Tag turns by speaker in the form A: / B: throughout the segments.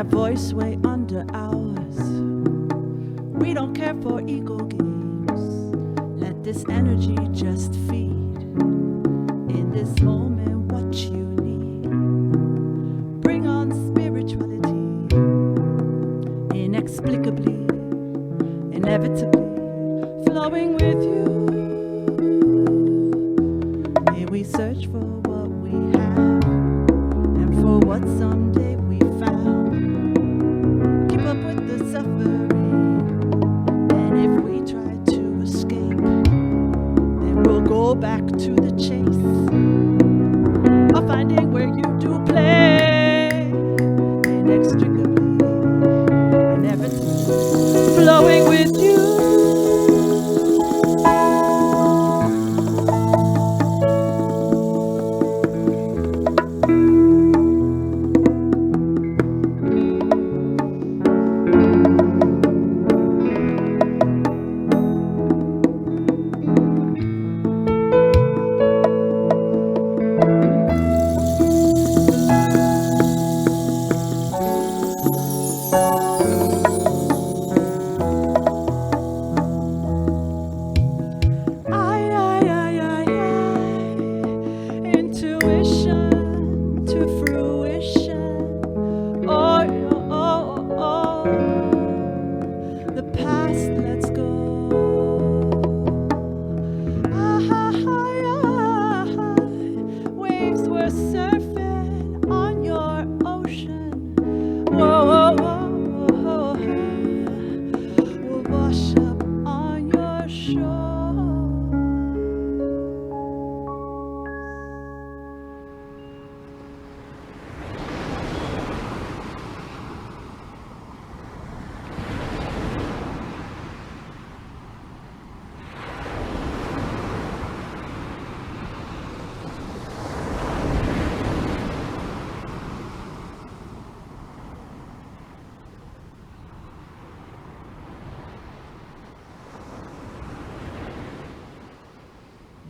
A: voice way under ours. We don't care for ego games. Let this energy just feed in this moment what you need. Bring on spirituality, inexplicably, inevitably flowing with you. Here we search for what we have and for what someday we found. Keep up with the suffering, and if we try to escape, then we'll go back to the chase of finding where you do play, inextricably, inevitably flowing with you. Intuition to fruition. Oh, oh, oh, oh. The past, let's go. Ah, ah, ah, ah. Waves were surfing on your ocean. Whoa, whoa, whoa, whoa, whoa. We'll wash up on your shore.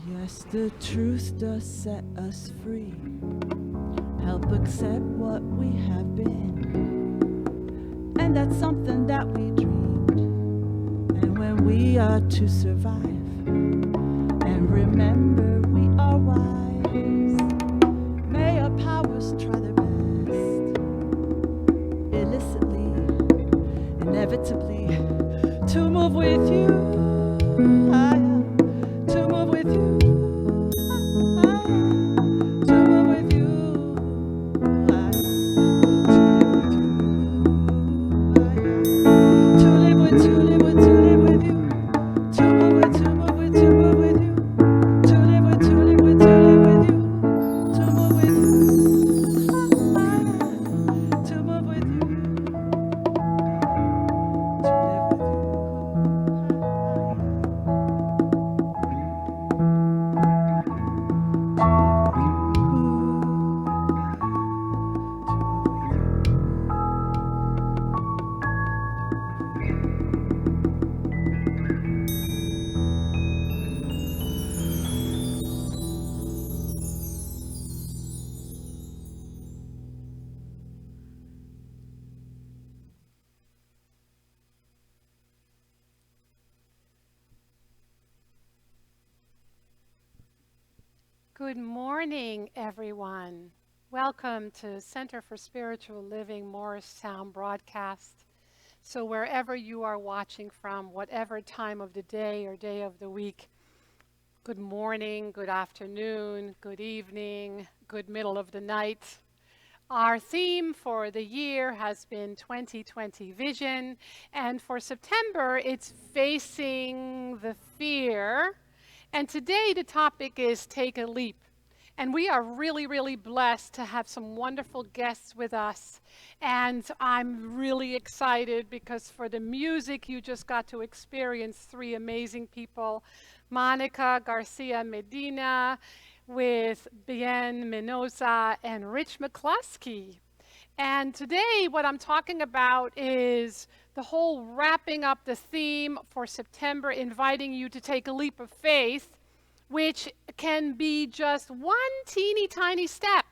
A: Yes, the truth does set us free. Help accept what we have been. And that's something that we dreamed. And when we are to survive, and remember we are wise, may our powers try their best, illicitly, inevitably, to move with you. To move with you. To move with you. To live with, to live with, to live with you. To move with, to move with, to move with you. To live with, to live with, to live with you. To move with you. To move with you. To live with you.
B: Good morning, everyone. Welcome to Center for Spiritual Living Morristown broadcast. So wherever you are watching from, whatever time of the day or day of the week, good morning, good afternoon, good evening, good middle of the night. Our theme for the year has been 2020 Vision, and for September, it's Facing the Fear. And today the topic is Take a Leap. And we are really, really blessed to have some wonderful guests with us. And I'm really excited because for the music, you just got to experience three amazing people. Monica Garcia Medina with Bien Minosa and Rich McClusky. And today what I'm talking about is the whole wrapping up the theme for September, inviting you to take a leap of faith, which can be just one teeny tiny step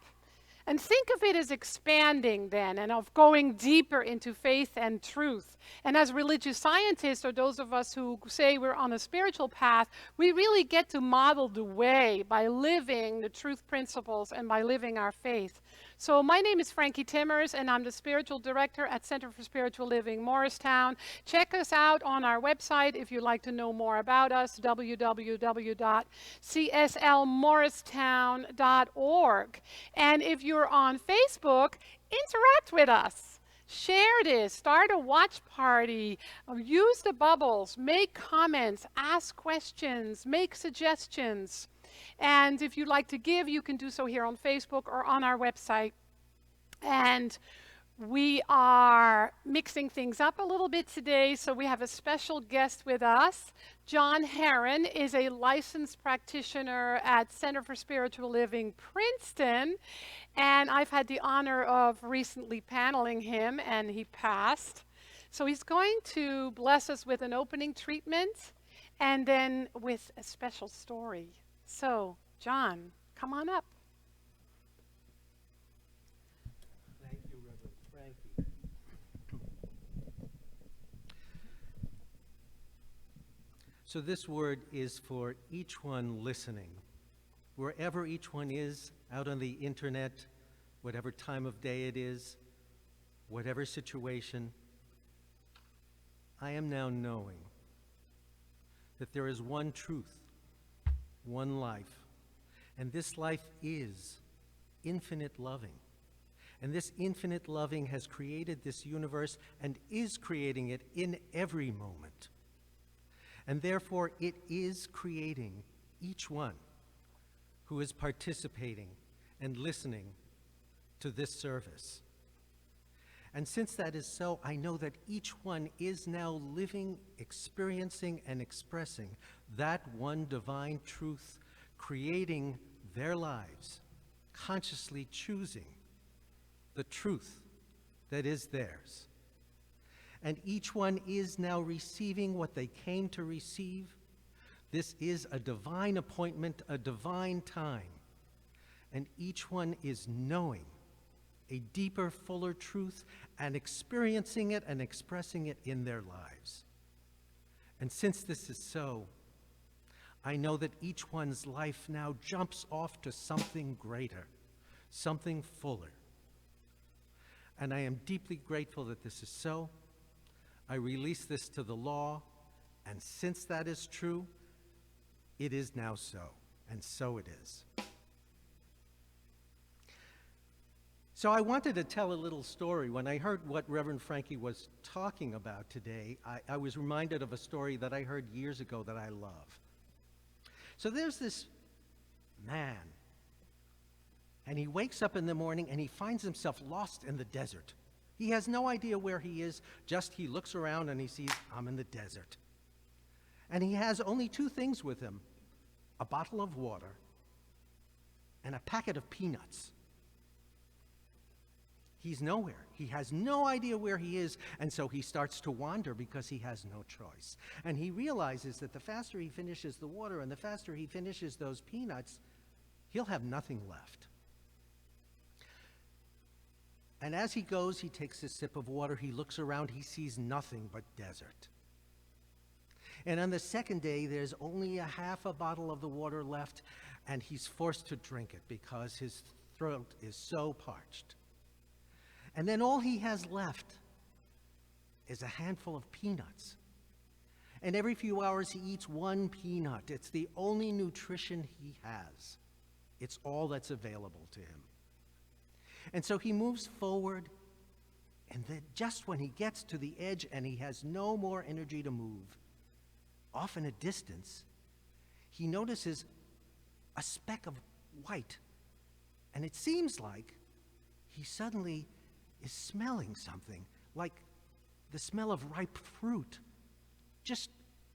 B: And think of it as expanding then and of going deeper into faith and truth. And as religious scientists, or those of us who say we're on a spiritual path, we really get to model the way by living the truth principles and by living our faith. So my name is Frankie Timmers, and I'm the spiritual director at Center for Spiritual Living Morristown. Check us out on our website if you'd like to know more about us, www.cslmorristown.org. And if you're on Facebook, interact with us. Share this, start a watch party, use the bubbles, make comments, ask questions, make suggestions. And if you'd like to give, you can do so here on Facebook or on our website. And we are mixing things up a little bit today, so we have a special guest with us. John Heron is a licensed practitioner at Center for Spiritual Living, Princeton, and I've had the honor of recently paneling him, and he passed. So he's going to bless us with an opening treatment and then with a special story. So, John, come on up.
C: Thank you, Reverend Frankie. So this word is for each one listening, wherever each one is, out on the internet, whatever time of day it is, whatever situation. I am now knowing that there is one truth, one life, and this life is infinite loving. And this infinite loving has created this universe and is creating it in every moment. And therefore, it is creating each one who is participating and listening to this service. And since that is so, I know that each one is now living, experiencing, and expressing that one divine truth, creating their lives, consciously choosing the truth that is theirs. And each one is now receiving what they came to receive. This is a divine appointment, a divine time. And each one is knowing a deeper, fuller truth and experiencing it and expressing it in their lives. And since this is so, I know that each one's life now jumps off to something greater, something fuller. And I am deeply grateful that this is so. I release this to the law, and since that is true, it is now so, and so it is. So I wanted to tell a little story. When I heard what Reverend Frankie was talking about today, I was reminded of a story that I heard years ago that I love. So there's this man, and he wakes up in the morning and he finds himself lost in the desert. He has no idea where he is, just he looks around and he sees, I'm in the desert. And he has only two things with him, a bottle of water and a packet of peanuts. He's nowhere. He has no idea where he is, and so he starts to wander because he has no choice. And he realizes that the faster he finishes the water and the faster he finishes those peanuts, he'll have nothing left. And as he goes, he takes a sip of water, he looks around, he sees nothing but desert. And on the second day, there's only a half a bottle of the water left, and he's forced to drink it because his throat is so parched. And then all he has left is a handful of peanuts. And every few hours he eats one peanut. It's the only nutrition he has. It's all that's available to him. And so he moves forward, and then just when he gets to the edge and he has no more energy to move, off in a distance, he notices a speck of white. And it seems like he suddenly is smelling something, like the smell of ripe fruit, just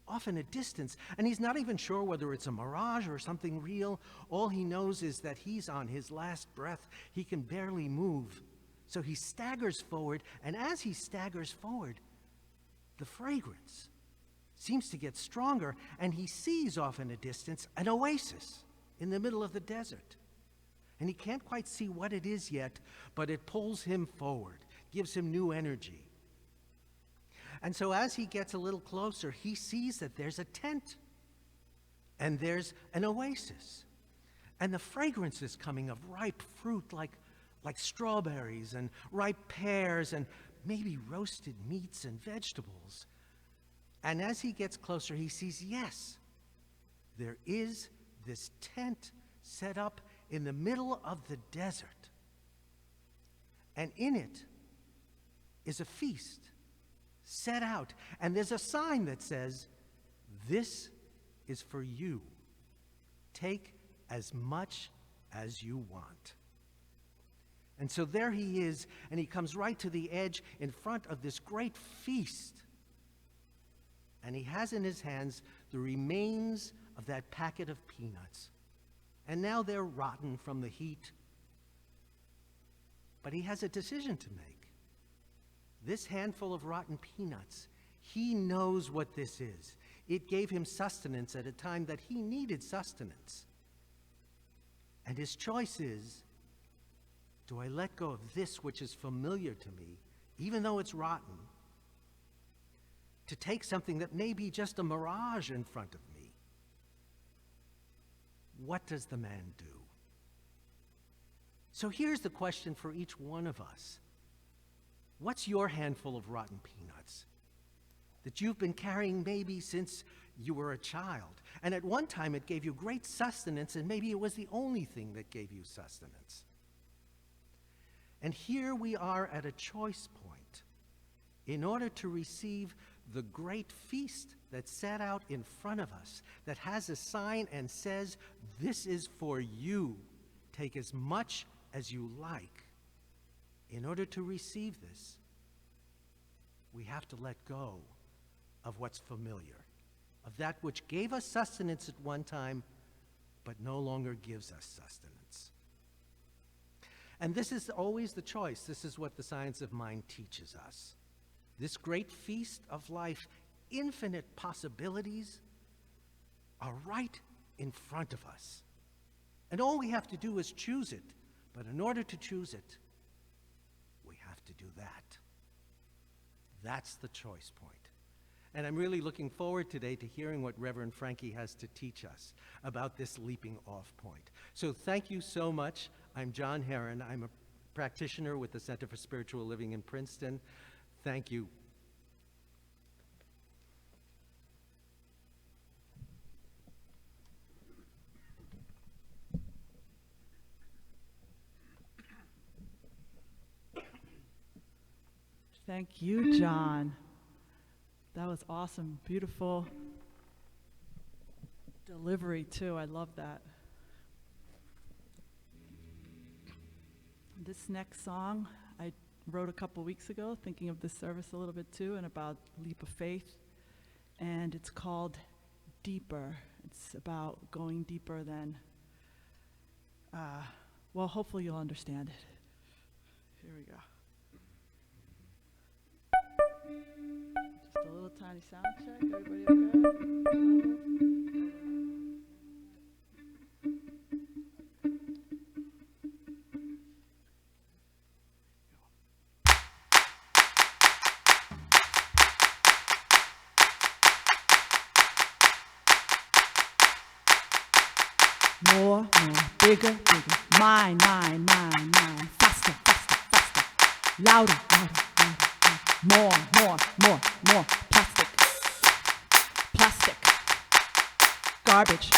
C: off in a distance. And he's not even sure whether it's a mirage or something real. All he knows is that he's on his last breath. He can barely move. So he staggers forward, and as he staggers forward, the fragrance seems to get stronger, and he sees off in a distance an oasis in the middle of the desert. And he can't quite see what it is yet, but it pulls him forward, gives him new energy. And so as he gets a little closer, he sees that there's a tent and there's an oasis. And the fragrance is coming of ripe fruit like strawberries and ripe pears and maybe roasted meats and vegetables. And as he gets closer, he sees, yes, there is this tent set up in the middle of the desert. And in it is a feast set out. And there's a sign that says, "This is for you. Take as much as you want." And so there he is, and he comes right to the edge in front of this great feast. And he has in his hands the remains of that packet of peanuts. And now they're rotten from the heat. But he has a decision to make. This handful of rotten peanuts, he knows what this is. It gave him sustenance at a time that he needed sustenance. And his choice is, do I let go of this which is familiar to me, even though it's rotten, to take something that may be just a mirage in front of me? What does the man do? So here's the question for each one of us. What's your handful of rotten peanuts that you've been carrying maybe since you were a child? And at one time it gave you great sustenance, and maybe it was the only thing that gave you sustenance. And here we are at a choice point. In order to receive the great feast that's set out in front of us, that has a sign and says, "This is for you. Take as much as you like." In order to receive this, we have to let go of what's familiar, of that which gave us sustenance at one time, but no longer gives us sustenance. And this is always the choice. This is what the science of mind teaches us. This great feast of life, infinite possibilities, are right in front of us. And all we have to do is choose it. But in order to choose it, we have to do that. That's the choice point. And I'm really looking forward today to hearing what Reverend Frankie has to teach us about this leaping off point. So thank you so much. I'm John Heron. I'm a practitioner with the Center for Spiritual Living in Princeton. Thank you.
A: Thank you, John. That was awesome. Beautiful delivery, too. I love that. This next song I wrote a couple weeks ago, thinking of this service a little bit, too, and about leap of faith. And it's called Deeper. It's about going deeper than, well, hopefully you'll understand it. Here we go. Just a little tiny sound check. Everybody okay? More, bigger, mine, faster, louder, more, plastic, garbage,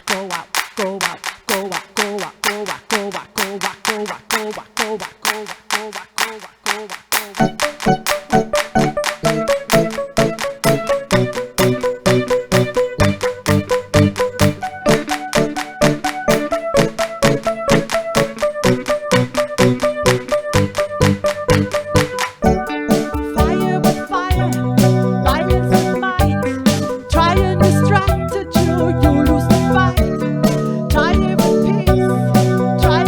A: go out, Try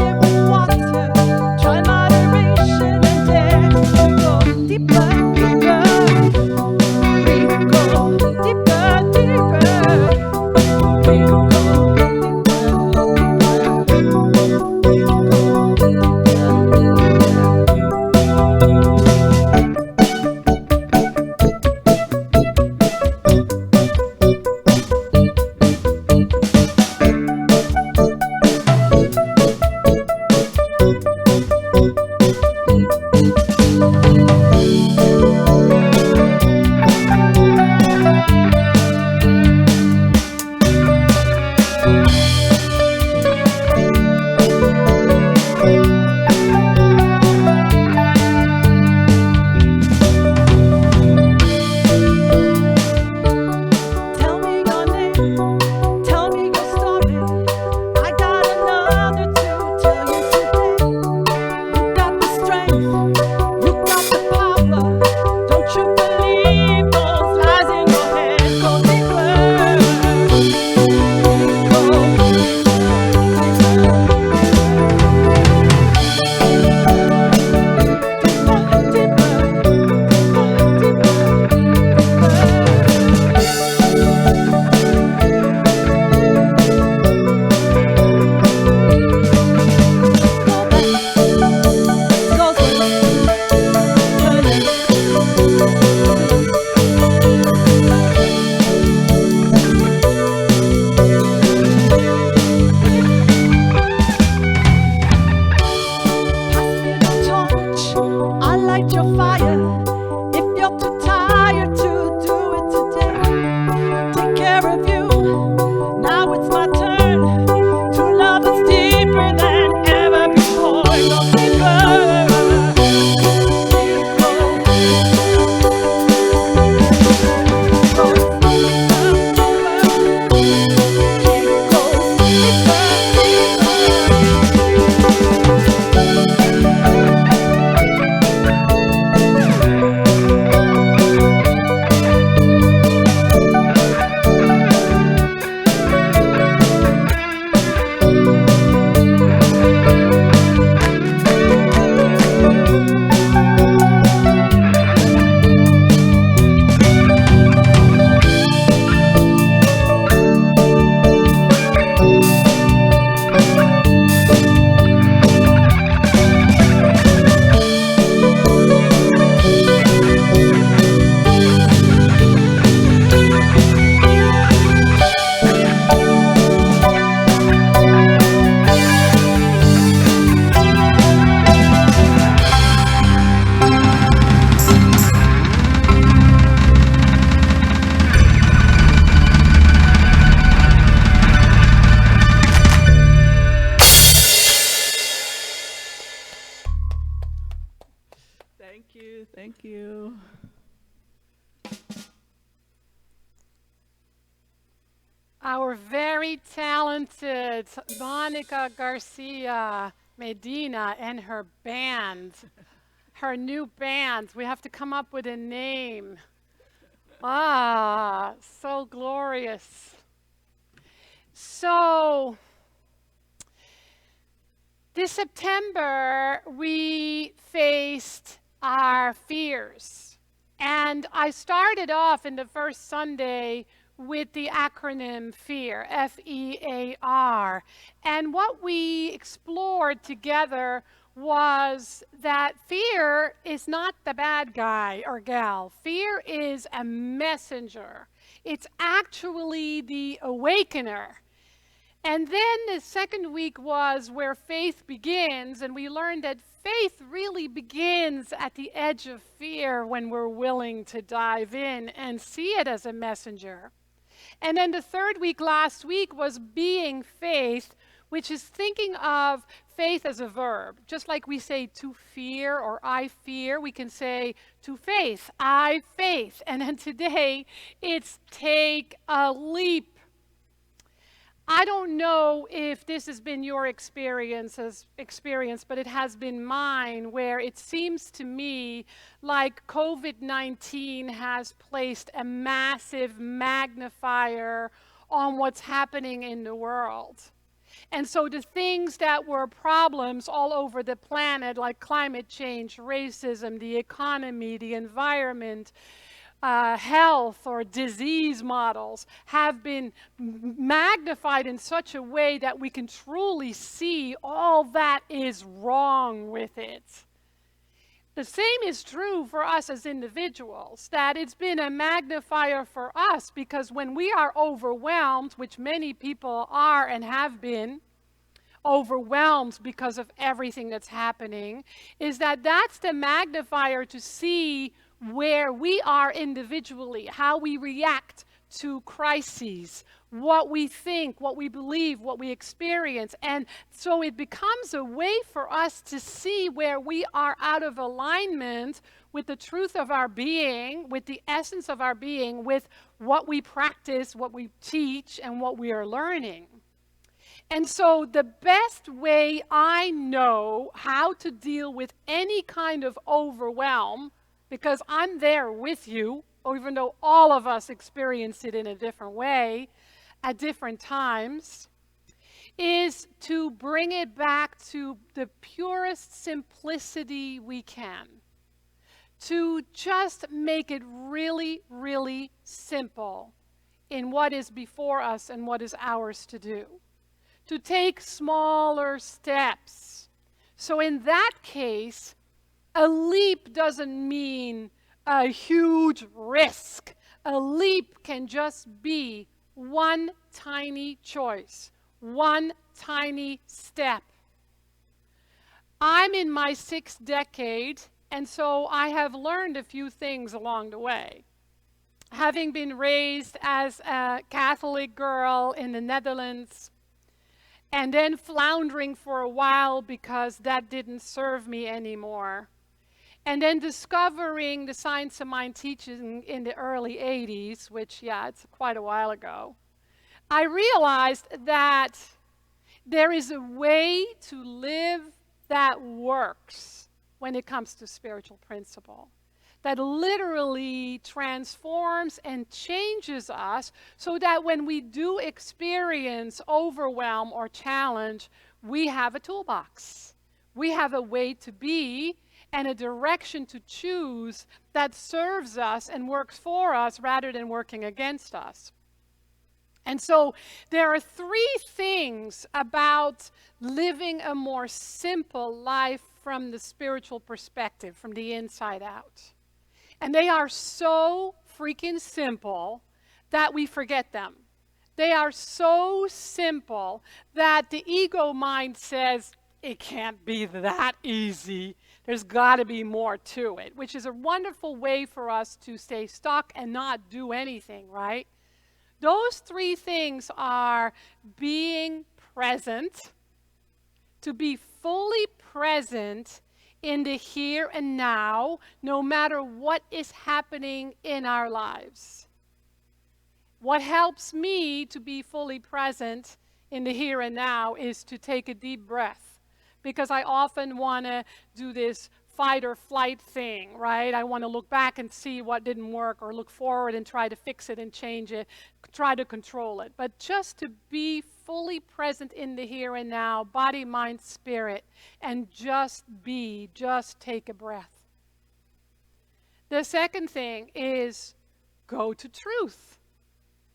A: Thank you. Thank you.
B: Our very talented Monica Garcia Medina and her band, her new band. We have to come up with a name. Ah, so glorious. So, this September, we faced our fears. And I started off in the first Sunday with the acronym FEAR, F-E-A-R. And what we explored together was that fear is not the bad guy or gal. Fear is a messenger. It's actually the awakener. And then the second week was where faith begins, and we learned that faith really begins at the edge of fear when we're willing to dive in and see it as a messenger. And then the third week last week was being faith, which is thinking of faith as a verb. Just like we say to fear or I fear, we can say to faith, I faith. And then today it's take a leap. I don't know if this has been your experience, but it has been mine, where it seems to me like COVID-19 has placed a massive magnifier on what's happening in the world. And so the things that were problems all over the planet, like climate change, racism, the economy, the environment, health or disease models, have been magnified in such a way that we can truly see all that is wrong with it. The same is true for us as individuals, that it's been a magnifier for us, because when we are overwhelmed, which many people are and have been overwhelmed because of everything that's happening, is that that's the magnifier to see where we are individually, how we react to crises, what we think, what we believe, what we experience. And so it becomes a way for us to see where we are out of alignment with the truth of our being, with the essence of our being, with what we practice, what we teach, and what we are learning. And so the best way I know how to deal with any kind of overwhelm, because I'm there with you, even though all of us experience it in a different way at different times, is to bring it back to the purest simplicity we can. To just make it really, really simple in what is before us and what is ours to do. To take smaller steps. So in that case, a leap doesn't mean a huge risk. A leap can just be one tiny choice, one tiny step. I'm in my 6th decade, and so I have learned a few things along the way. Having been raised as a Catholic girl in the Netherlands, and then floundering for a while because that didn't serve me anymore. And then discovering the Science of Mind teaching in the early 80s, which, yeah, it's quite a while ago, I realized that there is a way to live that works when it comes to spiritual principle, that literally transforms and changes us so that when we do experience overwhelm or challenge, we have a toolbox. We have a way to be and a direction to choose that serves us and works for us rather than working against us. And so there are 3 things about living a more simple life from the spiritual perspective, from the inside out. And they are so freaking simple that we forget them. They are so simple that the ego mind says, it can't be that easy. There's got to be more to it, which is a wonderful way for us to stay stuck and not do anything, right? Those 3 things are being present, to be fully present in the here and now, no matter what is happening in our lives. What helps me to be fully present in the here and now is to take a deep breath, because I often want to do this fight or flight thing, right? I want to look back and see what didn't work, or look forward and try to fix it and change it, try to control it. But just to be fully present in the here and now, body, mind, spirit, and just take a breath. The second thing is go to truth.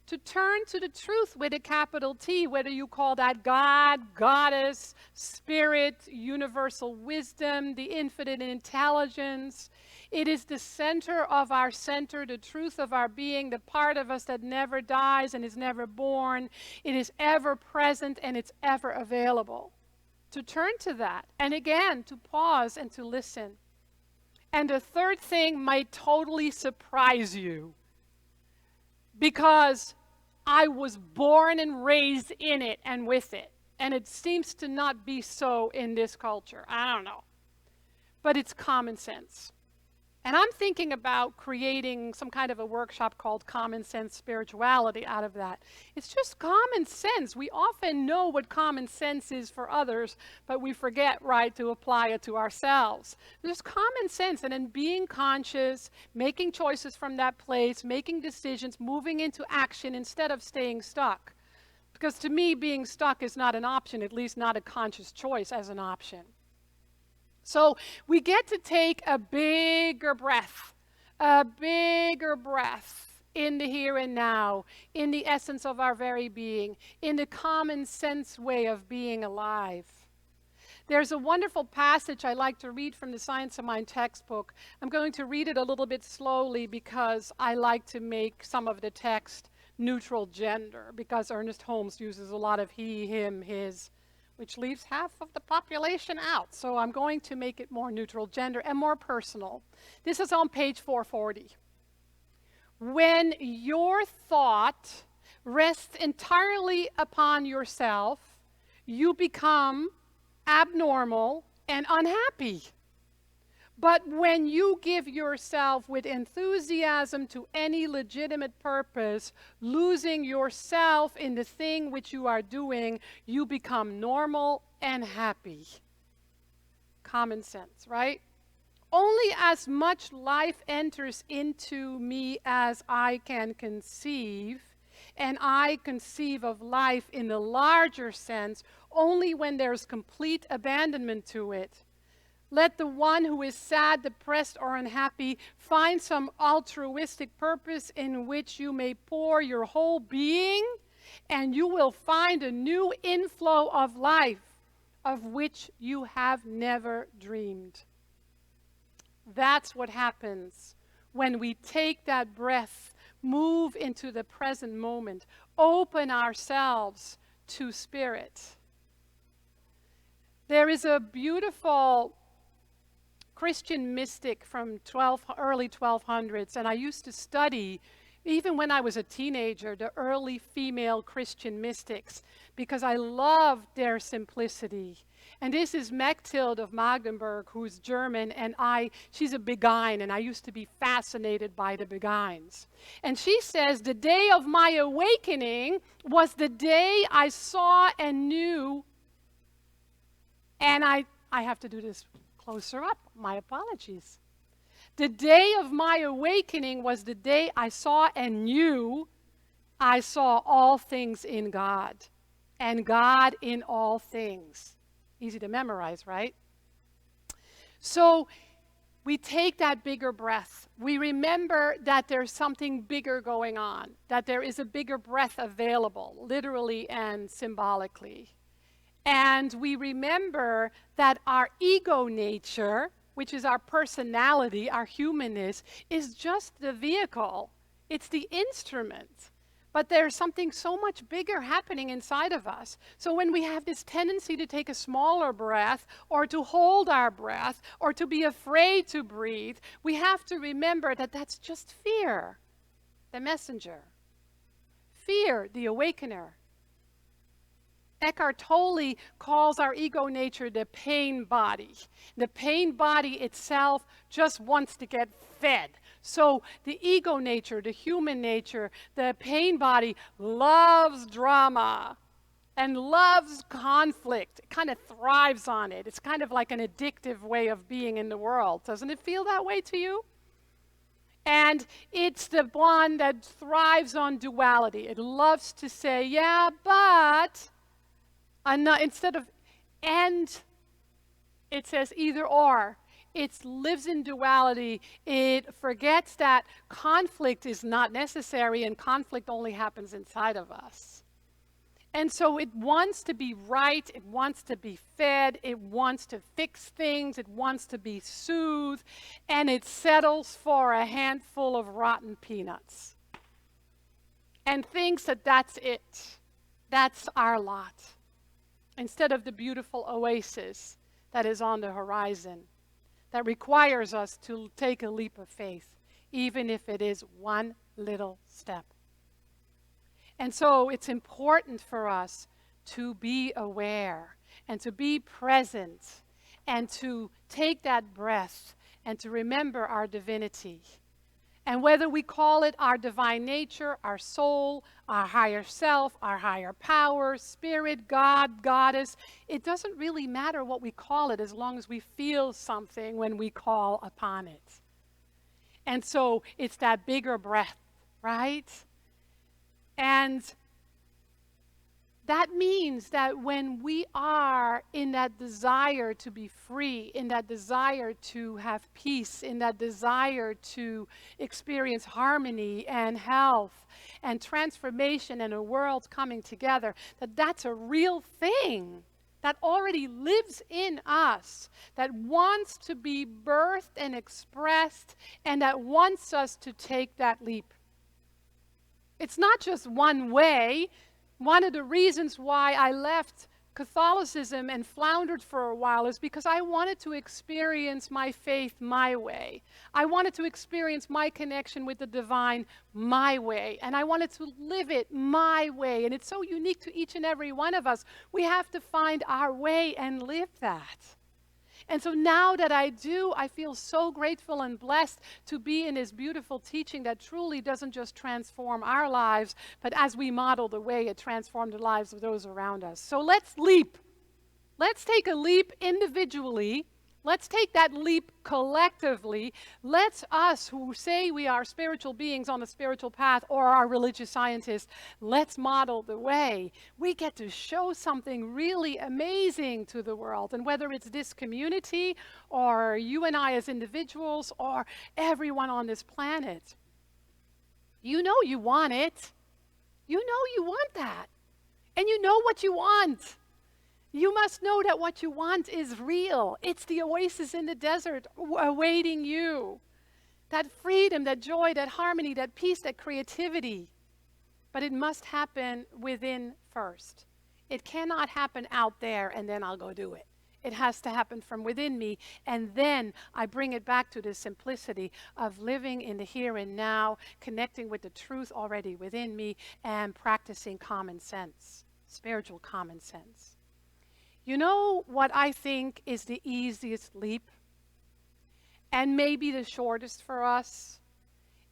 B: To turn to the truth with a capital T, whether you call that God, Goddess, Spirit, universal wisdom, the infinite intelligence. It is the center of our center, the truth of our being, the part of us that never dies and is never born. It is ever present and it's ever available. To turn to that, and again, to pause and to listen. And the third thing might totally surprise you, because I was born and raised in it and with it. And it seems to not be so in this culture. I don't know. But it's common sense. And I'm thinking about creating some kind of a workshop called Common Sense Spirituality out of that. It's just common sense. We often know what common sense is for others, but we forget, right, to apply it to ourselves. There's common sense, and in being conscious, making choices from that place, making decisions, moving into action instead of staying stuck. Because to me, being stuck is not an option, at least not a conscious choice as an option. So we get to take a bigger breath in the here and now, in the essence of our very being, in the common sense way of being alive. There's a wonderful passage I like to read from the Science of Mind textbook. I'm going to read it a little bit slowly because I like to make some of the text neutral gender, because Ernest Holmes uses a lot of he, him, his, which leaves half of the population out. So I'm going to make it more neutral gender and more personal. This is on page 440. When your thought rests entirely upon yourself, you become abnormal and unhappy. But when you give yourself with enthusiasm to any legitimate purpose, losing yourself in the thing which you are doing, you become normal and happy. Common sense, right? Only as much life enters into me as I can conceive, and I conceive of life in the larger sense only when there's complete abandonment to it. Let the one who is sad, depressed, or unhappy find some altruistic purpose in which you may pour your whole being, and you will find a new inflow of life of which you have never dreamed. That's what happens when we take that breath, move into the present moment, open ourselves to spirit. There is a beautiful Christian mystic from early 1200s, and I used to study, even when I was a teenager, the early female Christian mystics, because I loved their simplicity. And this is Mechtild of Magdeburg, who's German, and she's a Beguine, and I used to be fascinated by the Beguines. And she says, the day of my awakening was the day I saw and knew, and I have to do this closer up, my apologies. The day of my awakening was the day I saw and knew I saw all things in God, and God in all things. Easy to memorize, right? So we take that bigger breath. We remember that there's something bigger going on, that there is a bigger breath available, literally and symbolically. And we remember that our ego nature, which is our personality, our humanness, is just the vehicle. It's the instrument. But there's something so much bigger happening inside of us. So when we have this tendency to take a smaller breath, or to hold our breath, or to be afraid to breathe, we have to remember that that's just fear, the messenger. Fear, the awakener. Eckhart Tolle calls our ego nature the pain body. The pain body itself just wants to get fed. So the ego nature, the human nature, the pain body loves drama and loves conflict. It kind of thrives on it. It's kind of like an addictive way of being in the world. Doesn't it feel that way to you? And it's the one that thrives on duality. It loves to say, yeah, but, instead of and, it says either or. It lives in duality. It forgets that conflict is not necessary and conflict only happens inside of us. And so it wants to be right, it wants to be fed, it wants to fix things, it wants to be soothed, and it settles for a handful of rotten peanuts. And thinks that that's it. That's our lot. Instead of the beautiful oasis that is on the horizon, that requires us to take a leap of faith, even if it is one little step. And so it's important for us to be aware and to be present and to take that breath and to remember our divinity. And whether we call it our divine nature, our soul, our higher self, our higher power, spirit, God, goddess, it doesn't really matter what we call it as long as we feel something when we call upon it. And so it's that bigger breath, right? And that means that when we are in that desire to be free, in that desire to have peace, in that desire to experience harmony and health and transformation and a world coming together, that's a real thing that already lives in us, that wants to be birthed and expressed, and that wants us to take that leap. It's not just one way. One of the reasons why I left Catholicism and floundered for a while is because I wanted to experience my faith my way. I wanted to experience my connection with the divine my way. And I wanted to live it my way. And it's so unique to each and every one of us. We have to find our way and live that. And so now that I do, I feel so grateful and blessed to be in this beautiful teaching that truly doesn't just transform our lives, but as we model the way, it transformed the lives of those around us. So let's leap. Let's take a leap individually. Let's take that leap collectively. Let's us who say we are spiritual beings on the spiritual path or are religious scientists, let's model the way. We get to show something really amazing to the world. And whether it's this community or you and I as individuals or everyone on this planet, you know you want it. You know you want that. And you know what you want. You must know that what you want is real. It's the oasis in the desert awaiting you. That freedom, that joy, that harmony, that peace, that creativity. But it must happen within first. It cannot happen out there and then I'll go do it. It has to happen from within me, and then I bring it back to the simplicity of living in the here and now, connecting with the truth already within me, and practicing common sense, spiritual common sense. You know what I think is the easiest leap, and maybe the shortest for us,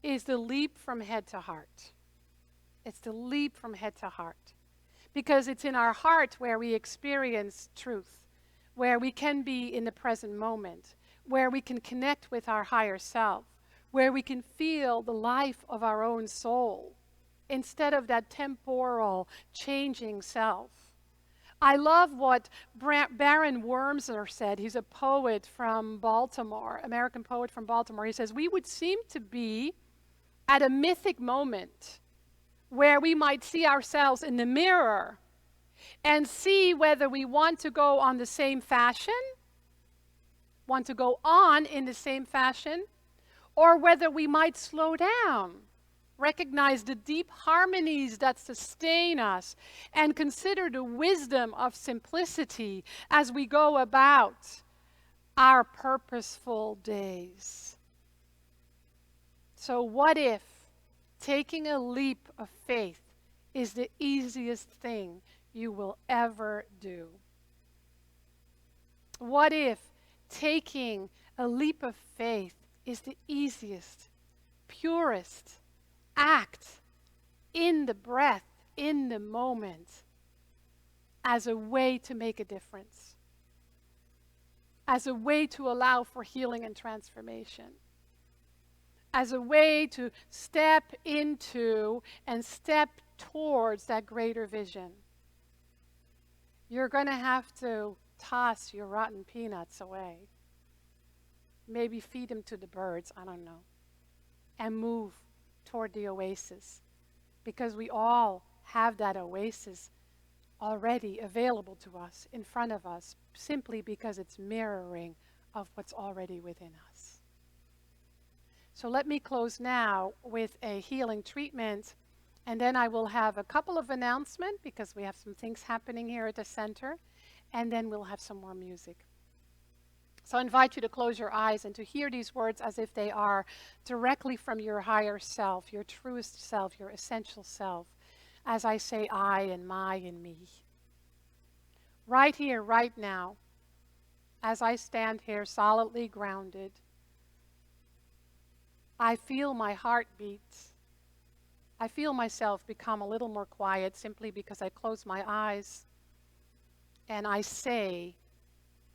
B: is the leap from head to heart. It's the leap from head to heart. Because it's in our heart where we experience truth, where we can be in the present moment, where we can connect with our higher self, where we can feel the life of our own soul, instead of that temporal, changing self. I love what Baron Wormser said. He's a poet from Baltimore, American poet from Baltimore. He says, we would seem to be at a mythic moment where we might see ourselves in the mirror and see whether we want to go on the same fashion, want to go on in the same fashion, or whether we might slow down, recognize the deep harmonies that sustain us, and consider the wisdom of simplicity as we go about our purposeful days. So what if taking a leap of faith is the easiest thing you will ever do. What if taking a leap of faith is the easiest, purest act in the breath, in the moment, as a way to make a difference, as a way to allow for healing and transformation, as a way to step into and step towards that greater vision? You're going to have to toss your rotten peanuts away. Maybe feed them to the birds, I don't know. And move toward the oasis. Because we all have that oasis already available to us, in front of us, simply because it's mirroring of what's already within us. So let me close now with a healing treatment, and then I will have a couple of announcements because we have some things happening here at the center, and then we'll have some more music. So I invite you to close your eyes and to hear these words as if they are directly from your higher self, your truest self, your essential self, as I say I and my and me. Right here, right now, as I stand here solidly grounded, I feel my heart beat. I feel myself become a little more quiet simply because I close my eyes and I say,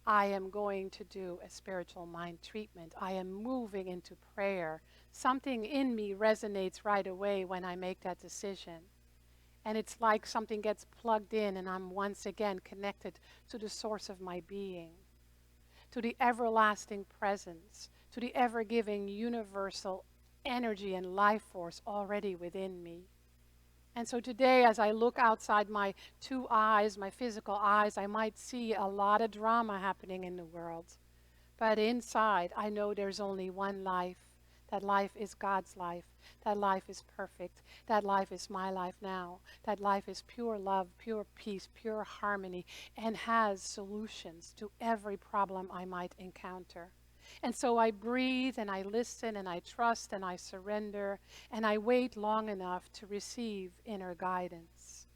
B: I am going to do a spiritual mind treatment. I am moving into prayer. Something in me resonates right away when I make that decision. And it's like something gets plugged in and I'm once again connected to the source of my being, to the everlasting presence, to the ever-giving universal energy and life force already within me. And so today, as I look outside my two eyes, my physical eyes, I might see a lot of drama happening in the world. But inside, I know there's only one life. That life is God's life. That life is perfect. That life is my life now. That life is pure love, pure peace, pure harmony, and has solutions to every problem I might encounter. And so I breathe and I listen and I trust and I surrender and I wait long enough to receive inner guidance.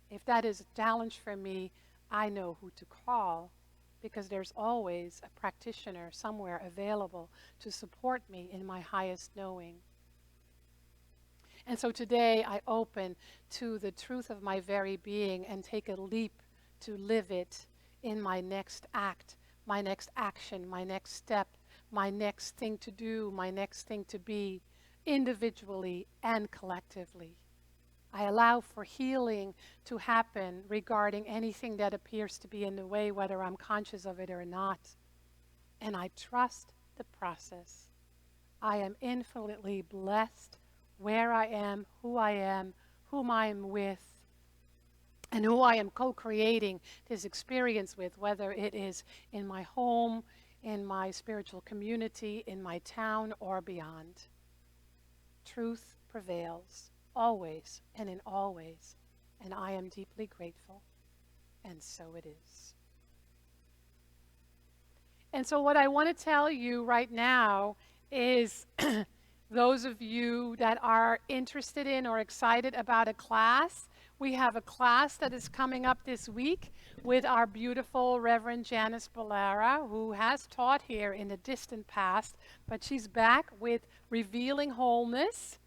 B: If that is a challenge for me, I know who to call because there's always a practitioner somewhere available to support me in my highest knowing. And so today I open to the truth of my very being and take a leap to live it in my next act, my next action, my next step, my next thing to do, my next thing to be, individually and collectively. I allow for healing to happen regarding anything that appears to be in the way, whether I'm conscious of it or not. And I trust the process. I am infinitely blessed where I am, whom I am with, and who I am co-creating this experience with, whether it is in my home, in my spiritual community, in my town, or beyond. Truth prevails, always and in all ways, and I am deeply grateful, and so it is. And so what I want to tell you right now is those of you that are interested in or excited about a class, we have a class that is coming up this week with our beautiful Reverend Janice Ballara, who has taught here in the distant past, but she's back with Revealing Wholeness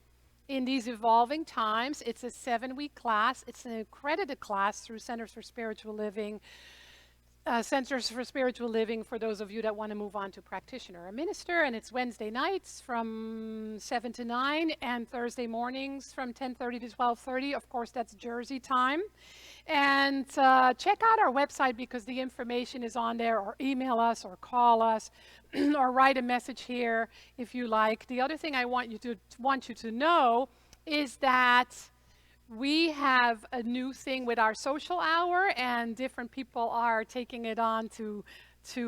B: in these evolving times. It's a 7-week class. It's an accredited class through Centers for Spiritual Living, for those of you that want to move on to practitioner or minister, and it's Wednesday nights from 7 to 9 and Thursday mornings from 10:30 to 12:30. Of course, that's Jersey time. And check out our website because the information is on there, or email us or call us or write a message here if you like. The other thing I want you to know is that we have a new thing with our social hour, and different people are taking it on to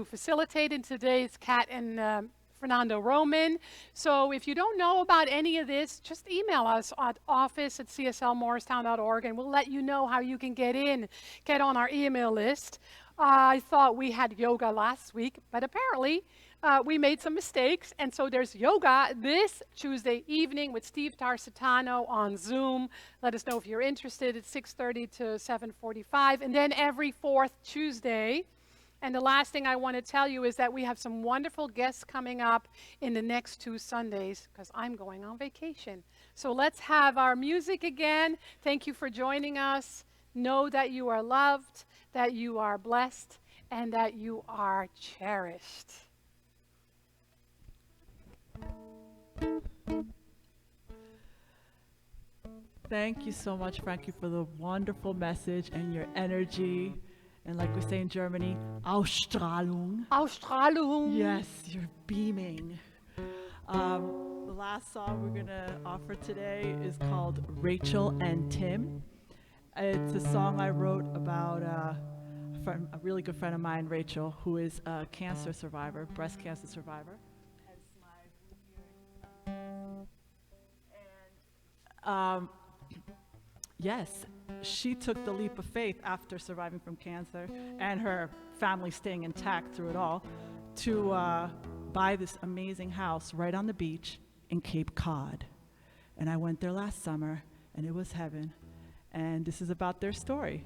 B: facilitate. And today it's Kat and Fernando Roman. So if you don't know about any of this, just email us at office@cslmorristown.org, and we'll let you know how you can get on our email list. I thought we had yoga last week, but apparently we made some mistakes. And so there's yoga this Tuesday evening with Steve Tarsitano on Zoom. Let us know if you're interested. It's 6:30 to 7:45. And then every fourth Tuesday. And the last thing I want to tell you is that we have some wonderful guests coming up in the next 2 Sundays because I'm going on vacation. So let's have our music again. Thank you for joining us. Know that you are loved, that you are blessed, and that you are cherished.
A: Thank you so much, Frankie, for the wonderful message and your energy. And like we say in Germany, Ausstrahlung.
B: Ausstrahlung.
A: Yes, you're beaming. The last song we're going to offer today is called Rachel and Tim. It's a song I wrote about a really good friend of mine, Rachel, who is a cancer survivor, breast cancer survivor. And yes, she took the leap of faith after surviving from cancer and her family staying intact through it all to buy this amazing house right on the beach in Cape Cod. And I went there last summer, and it was heaven. And this is about their story.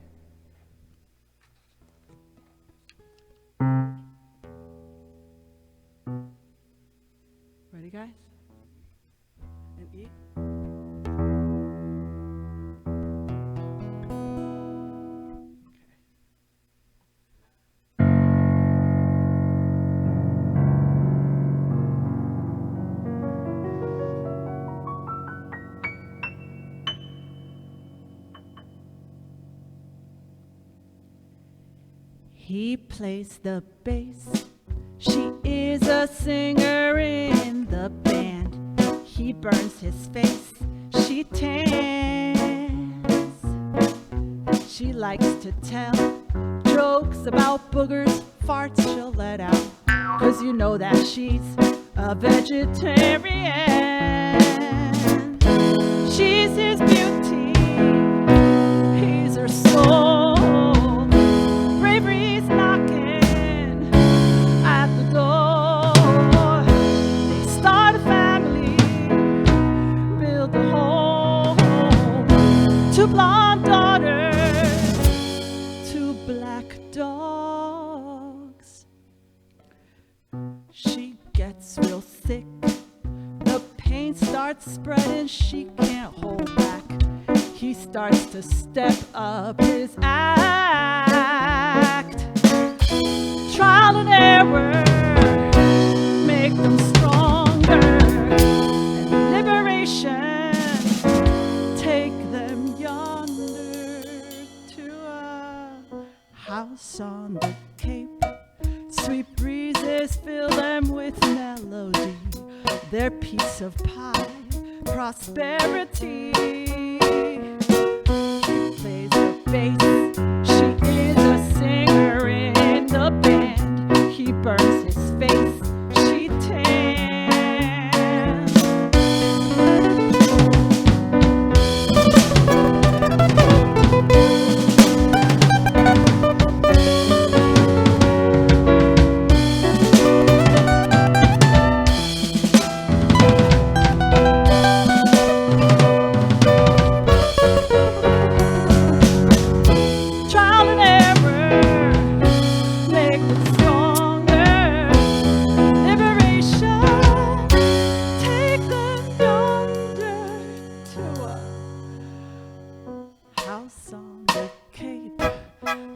A: Ready, guys? And eat. He plays the bass. She is a singer in the band. He burns his face. She tans. She likes to tell jokes about boogers, farts she'll let out. 'Cause you know that she's a vegetarian. She's his beauty. He's her soul. Two blonde daughters, two black dogs. She gets real sick. The pain starts spreading, she can't hold back. He starts to step up his act. Trial and error make them stronger. And liberation take them house on the Cape. Sweet breezes fill them with melody. Their piece of pie, prosperity. He plays the bass. She is a singer in the band. He burns his face. She tans.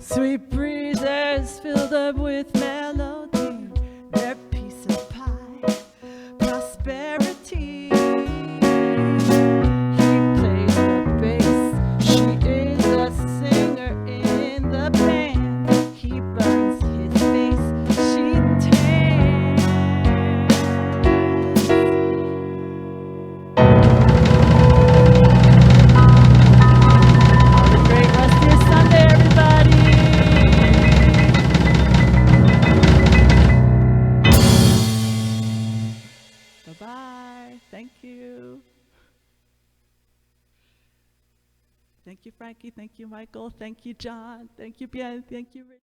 A: Sweet breezes fill them with melody, their piece of pie, prosperity. He plays the bass, she is a singer in the band. He burns his face, she tans. Have a great rest of your Sunday, everybody. Bye-bye. Thank you. Thank you, Frankie. Thank you, Michael. Thank you, John. Thank you, Bien. Thank you, Rich.